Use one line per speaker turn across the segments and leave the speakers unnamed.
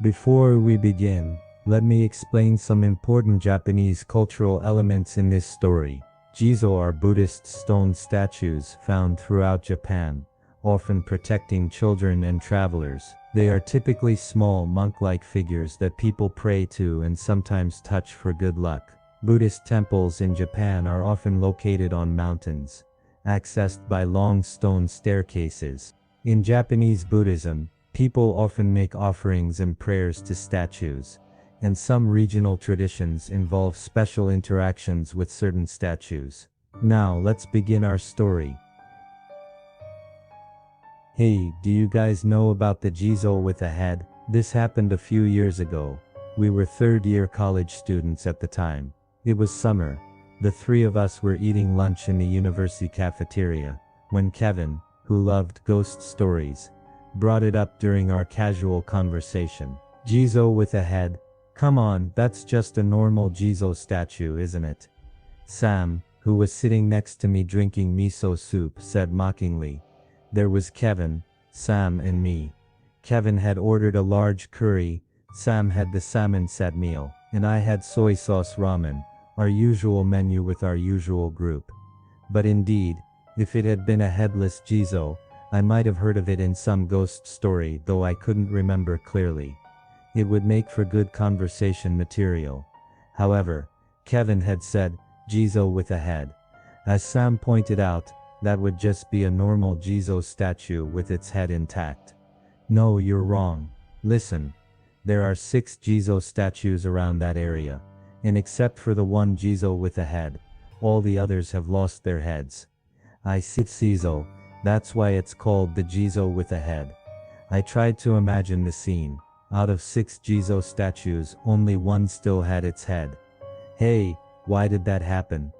Before we begin, let me explain some important Japanese cultural elements in this story. Jizo are Buddhist stone statues found throughout Japan, often protecting children and travelers. They are typically small monk-like figures that people pray to and sometimes touch for good luck. Buddhist temples in Japan are often located on mountains, accessed by long stone staircases. In Japanese Buddhism, people often make offerings and prayers to statues, and some regional traditions involve special interactions with certain statues. Now let's begin our story. Hey, do you guys know about the Jizo with a head? This happened a few years ago. We were third-year college students at the time. It was summer. The three of us were eating lunch in the university cafeteria, when Kevin, who loved ghost stories, brought it up during our casual conversation. Jizo with a head? Come on, that's just a normal Jizo statue, isn't it? Sam, who was sitting next to me drinking miso soup, said mockingly. There was Kevin, Sam and me. Kevin had ordered a large curry, Sam had the salmon set meal, and I had soy sauce ramen, our usual menu with our usual group. But indeed, if it had been a headless Jizo, I might have heard of it in some ghost story, though I couldn't remember clearly. It would make for good conversation material. However, Kevin had said, Jizo with a head. As Sam pointed out, that would just be a normal Jizo statue with its head intact. No, you're wrong. Listen. There are 6 Jizo statues around that area, and except for the one Jizo with a head, all the others have lost their heads. I see Jizo, that's why it's called the Jizo with a head. I tried to imagine the scene. Out of 6 Jizo statues, only one still had its head. Hey, why did that happen?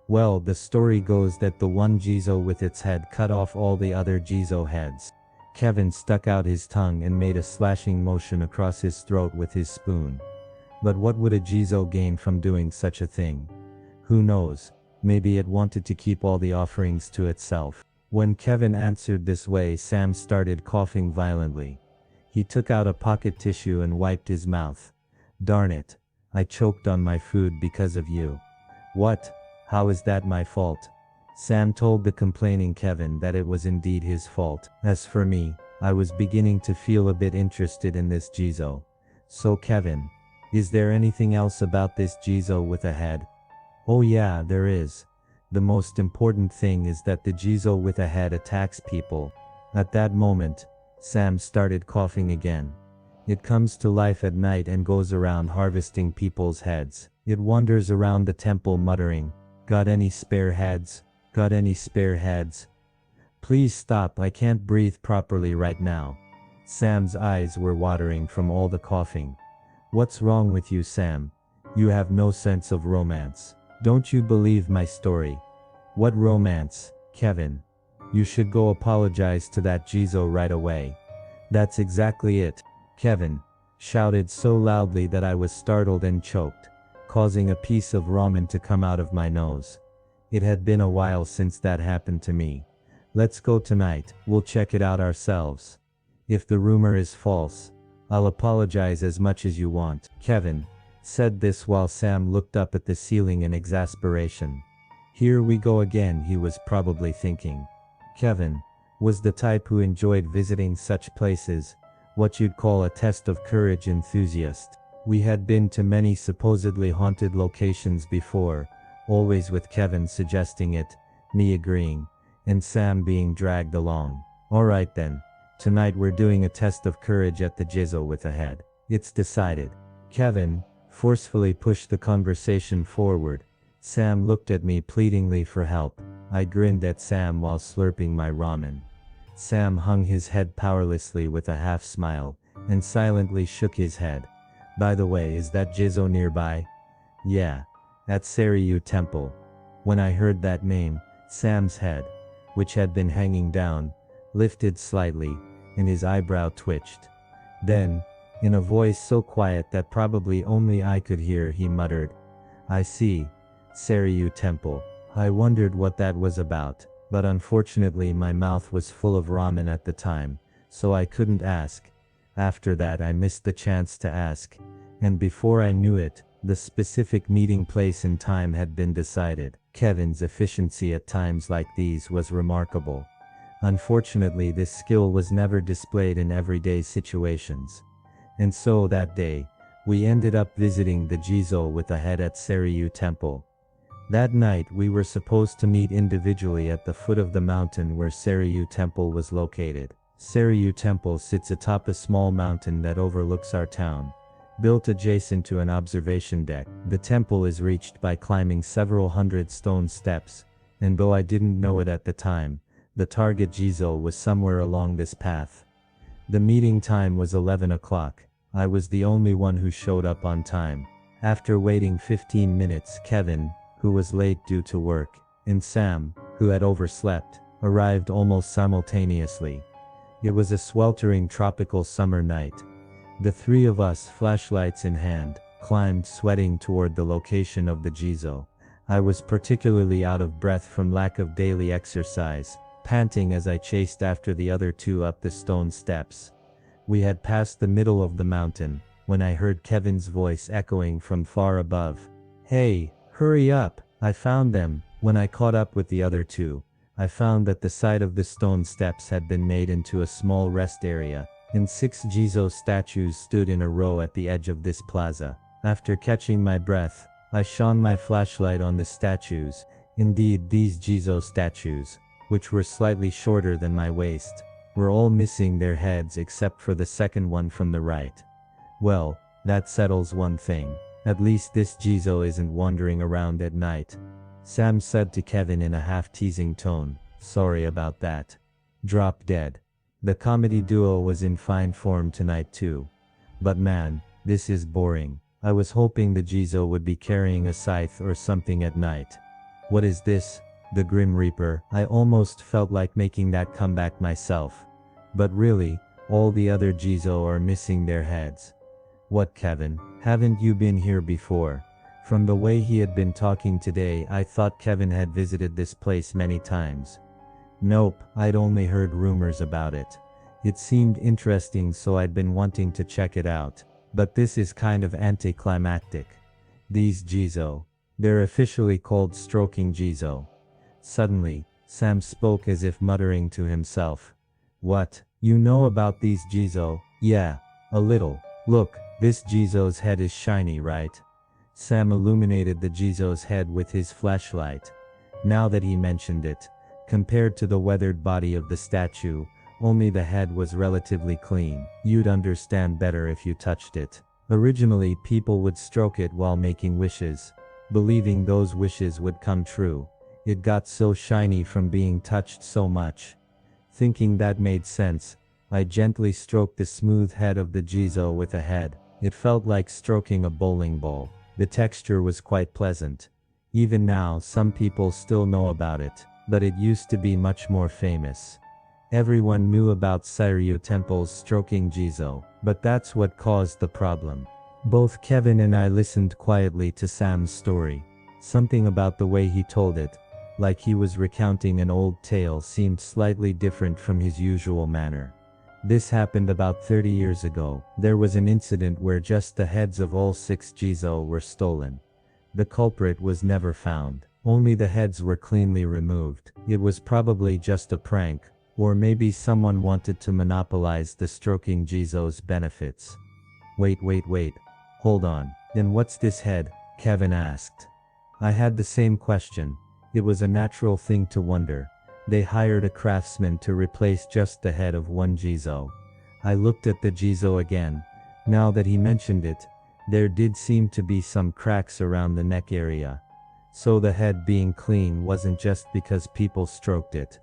Well, the story goes that the one Jizo with its head cut off all the other Jizo heads. Kevin stuck out his tongue and made a slashing motion across his throat with his spoon. But what would a Jizo gain from doing such a thing? Who knows, maybe it wanted to keep all the offerings to itself. When Kevin answered this way, Sam started coughing violently. He took out a pocket tissue and wiped his mouth. Darn it, I choked on my food because of you. What? How is that my fault? Sam told the complaining Kevin that it was indeed his fault. As for me, I was beginning to feel a bit interested in this Jizo. So Kevin, is there anything else about this Jizo with a head? Oh yeah, there is. The most important thing is that the Jizo with a head attacks people. At that moment, Sam started coughing again. It comes to life at night and goes around harvesting people's heads. It wanders around the temple muttering, "Got any spare heads? Got any spare heads?" Please stop, I can't breathe properly right now. Sam's eyes were watering from all the coughing. What's wrong with you, Sam? You have no sense of romance. Don't you believe my story? What romance, Kevin? You should go apologize to that Jizo right away. That's exactly it. Kevin shouted so loudly that I was startled and choked, causing a piece of ramen to come out of my nose. It had been a while since that happened to me. Let's go tonight, we'll check it out ourselves. If the rumor is false, I'll apologize as much as you want. Kevin said this while Sam looked up at the ceiling in exasperation. Here we go again, he was probably thinking. Kevin was the type who enjoyed visiting such places, what you'd call a test of courage enthusiast. We had been to many supposedly haunted locations before, always with Kevin suggesting it, me agreeing, and Sam being dragged along. Alright then, tonight we're doing a test of courage at the Jizo with a head. It's decided. Kevin forcefully pushed the conversation forward. Sam looked at me pleadingly for help. I grinned at Sam while slurping my ramen. Sam hung his head powerlessly with a half smile, and silently shook his head. By the way, is that Jizo nearby? Yeah. At Seiryu Temple. When I heard that name, Sam's head, which had been hanging down, lifted slightly, and his eyebrow twitched. Then, in a voice so quiet that probably only I could hear, he muttered, I see. Seiryu Temple. I wondered what that was about, but unfortunately my mouth was full of ramen at the time, so I couldn't ask. After that I missed the chance to ask, and before I knew it, the specific meeting place and time had been decided. Kevin's efficiency at times like these was remarkable. Unfortunately, this skill was never displayed in everyday situations. And so that day, we ended up visiting the Jizo with a head at Seiryu Temple. That night we were supposed to meet individually at the foot of the mountain where Seiryu Temple was located. Seiryu Temple sits atop a small mountain that overlooks our town. Built adjacent to an observation deck, the temple is reached by climbing several hundred stone steps, and though I didn't know it at the time, the target Jizo was somewhere along this path. The meeting time was 11 o'clock. I was the only one who showed up on time. After waiting 15 minutes, Kevin, who was late due to work, and Sam, who had overslept, arrived almost simultaneously. It was a sweltering tropical summer night. The three of us, flashlights in hand, climbed sweating toward the location of the Jizo. I was particularly out of breath from lack of daily exercise, panting as I chased after the other two up the stone steps. We had passed the middle of the mountain, when I heard Kevin's voice echoing from far above. "Hey, hurry up, I found them." When I caught up with the other two, I found that the side of the stone steps had been made into a small rest area, and 6 Jizo statues stood in a row at the edge of this plaza. After catching my breath, I shone my flashlight on the statues. Indeed, these Jizo statues, which were slightly shorter than my waist, were all missing their heads except for the second one from the right. Well, that settles one thing. At least this Jizo isn't wandering around at night. Sam said to Kevin in a half-teasing tone. "Sorry about that." Drop dead. The comedy duo was in fine form tonight too. But man, this is boring. I was hoping the Jizo would be carrying a scythe or something at night. What is this? The Grim Reaper? I almost felt like making that comeback myself. But really, all the other Jizo are missing their heads. What, Kevin? Haven't you been here before? From the way he had been talking today, I thought Kevin had visited this place many times. Nope, I'd only heard rumors about it. It seemed interesting, so I'd been wanting to check it out. But this is kind of anticlimactic. These Jizo. They're officially called stroking Jizo. Suddenly, Sam spoke as if muttering to himself. What? You know about these Jizo? Yeah, a little. Look, this Jizo's head is shiny, right? Sam illuminated the Jizo's head with his flashlight. Now that he mentioned it, compared to the weathered body of the statue, only the head was relatively clean. You'd understand better if you touched it. Originally, people would stroke it while making wishes, believing those wishes would come true. It got so shiny from being touched so much. Thinking that made sense, I gently stroked the smooth head of the Jizo with a head. It felt like stroking a bowling ball. The texture was quite pleasant. Even now, some people still know about it, but it used to be much more famous. Everyone knew about Seiryu Temple's stroking Jizo, but that's what caused the problem. Both Kevin and I listened quietly to Sam's story. Something about the way he told it, like he was recounting an old tale, seemed slightly different from his usual manner. This happened about 30 years ago. There was an incident where just the heads of all 6 Jizo were stolen. The culprit was never found. Only the heads were cleanly removed. It was probably just a prank, or maybe someone wanted to monopolize the stroking Jizo's benefits. Wait. Hold on. Then what's this head? Kevin asked. I had the same question. It was a natural thing to wonder. They hired a craftsman to replace just the head of one Jizo. I looked at the Jizo again. Now that he mentioned it, there did seem to be some cracks around the neck area. So the head being clean wasn't just because people stroked it.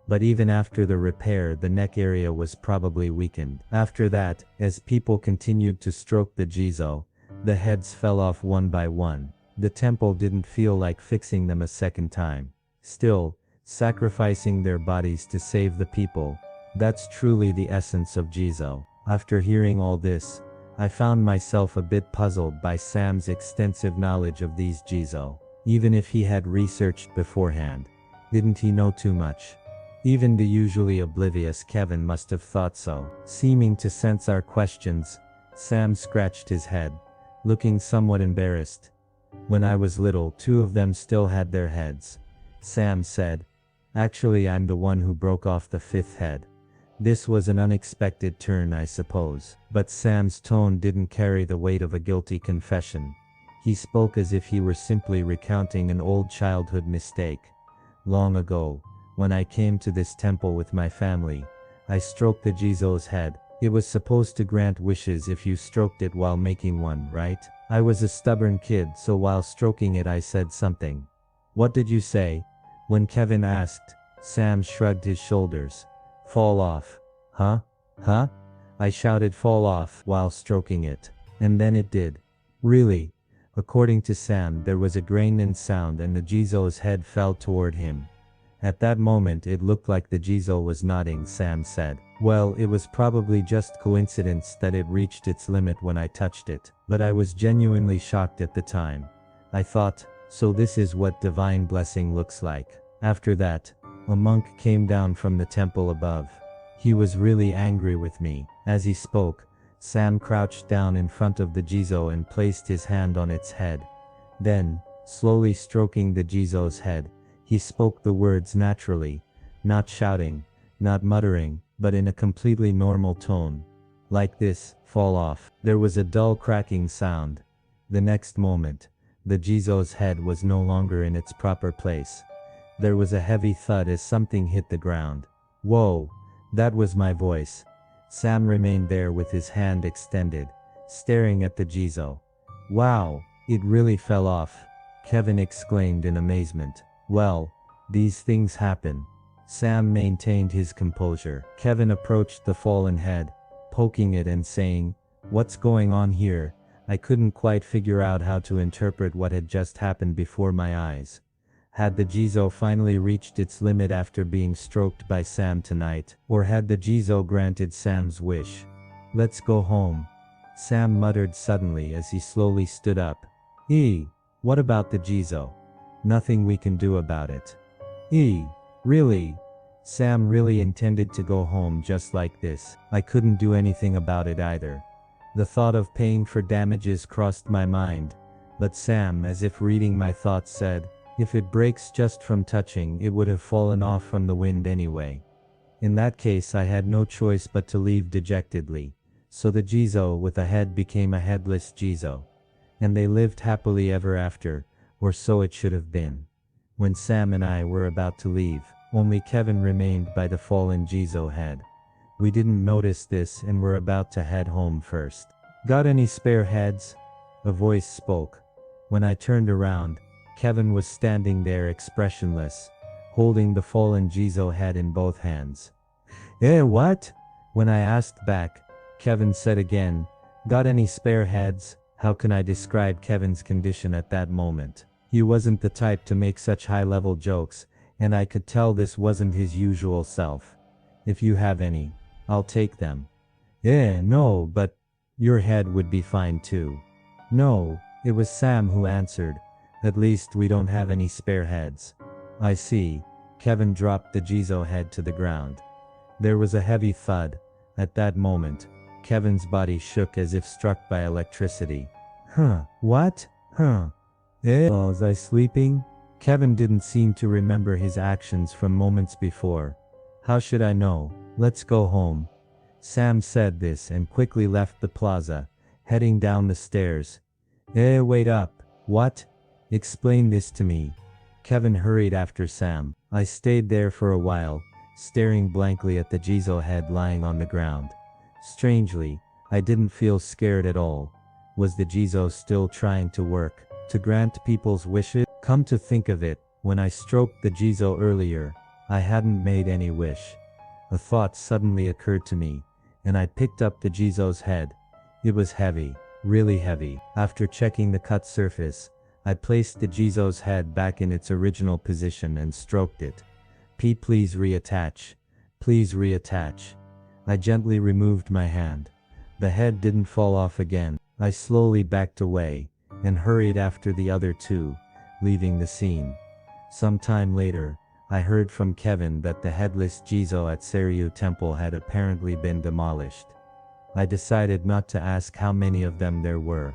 But even after the repair, the neck area was probably weakened. After that, as people continued to stroke the Jizo, the heads fell off one by one. The temple didn't feel like fixing them a second time. Still, sacrificing their bodies to save the people, that's truly the essence of Jizo. After hearing all this, I found myself a bit puzzled by Sam's extensive knowledge of these Jizo. Even if he had researched beforehand, didn't he know too much? Even the usually oblivious Kevin must have thought so. Seeming to sense our questions, Sam scratched his head, looking somewhat embarrassed. When I was little, two of them still had their heads. Sam said. Actually, I'm the one who broke off the fifth head. This was an unexpected turn, I suppose. But Sam's tone didn't carry the weight of a guilty confession. He spoke as if he were simply recounting an old childhood mistake. Long ago, when I came to this temple with my family, I stroked the Jizo's head. It was supposed to grant wishes if you stroked it while making one, right? I was a stubborn kid, so while stroking it I said something. What did you say? When Kevin asked, Sam shrugged his shoulders. Fall off. Huh? Huh? I shouted fall off while stroking it. And then it did. Really? According to Sam, there was a grain sound and the Jizo's head fell toward him. At that moment it looked like the Jizo was nodding, Sam said. Well, it was probably just coincidence that it reached its limit when I touched it, but I was genuinely shocked at the time. I thought, so this is what divine blessing looks like. After that, a monk came down from the temple above. He was really angry with me. As he spoke, Sam crouched down in front of the Jizo and placed his hand on its head. Then, slowly stroking the Jizo's head, he spoke the words naturally, not shouting, not muttering, but in a completely normal tone. Like this, fall off. There was a dull cracking sound. The next moment, the Jizo's head was no longer in its proper place. There was a heavy thud as something hit the ground. Whoa, that was my voice. Sam remained there with his hand extended, staring at the Jizo. Wow, it really fell off, Kevin exclaimed in amazement. Well, these things happen. Sam maintained his composure. Kevin approached the fallen head, poking it and saying, "What's going on here?" I couldn't quite figure out how to interpret what had just happened before my eyes. Had the Jizo finally reached its limit after being stroked by Sam tonight, or had the Jizo granted Sam's wish? "Let's go home," Sam muttered suddenly as he slowly stood up. What about the Jizo?" "Nothing we can do about it." Really?" Sam really intended to go home just like this. I couldn't do anything about it either. The thought of paying for damages crossed my mind, but Sam, as if reading my thoughts, said, "If it breaks just from touching, it would have fallen off from the wind anyway." In that case I had no choice but to leave dejectedly. So the Jizo with a head became a headless Jizo. And they lived happily ever after, or so it should have been. When Sam and I were about to leave, only Kevin remained by the fallen Jizo head. We didn't notice this and were about to head home first. "Got any spare heads?" a voice spoke. When I turned around, Kevin was standing there expressionless, holding the fallen Jizo head in both hands. What?" When I asked back, Kevin said again, "Got any spare heads?" How can I describe Kevin's condition at that moment? He wasn't the type to make such high-level jokes, and I could tell this wasn't his usual self. "If you have any, I'll take them." No, but your head would be fine too." "No," it was Sam who answered. "At least we don't have any spare heads." "I see." Kevin dropped the Jizo head to the ground. There was a heavy thud. At that moment, Kevin's body shook as if struck by electricity. What? Was I sleeping?" Kevin didn't seem to remember his actions from moments before. "How should I know? Let's go home." Sam said this and quickly left the plaza, heading down the stairs. Wait up. What? Explain this to me." Kevin hurried after Sam. I stayed there for a while, staring blankly at the Jizo head lying on the ground. Strangely, I didn't feel scared at all. Was the Jizo still trying to work, to grant people's wishes? Come to think of it, when I stroked the Jizo earlier, I hadn't made any wish. A thought suddenly occurred to me, and I picked up the Jizo's head. It was heavy, really heavy. After checking the cut surface, I placed the Jizo's head back in its original position and stroked it. Please reattach. Please reattach." I gently removed my hand. The head didn't fall off again. I slowly backed away, and hurried after the other two, leaving the scene. Some time later, I heard from Kevin that the Headless Jizo at Seiryu Temple had apparently been demolished. I decided not to ask how many of them there were.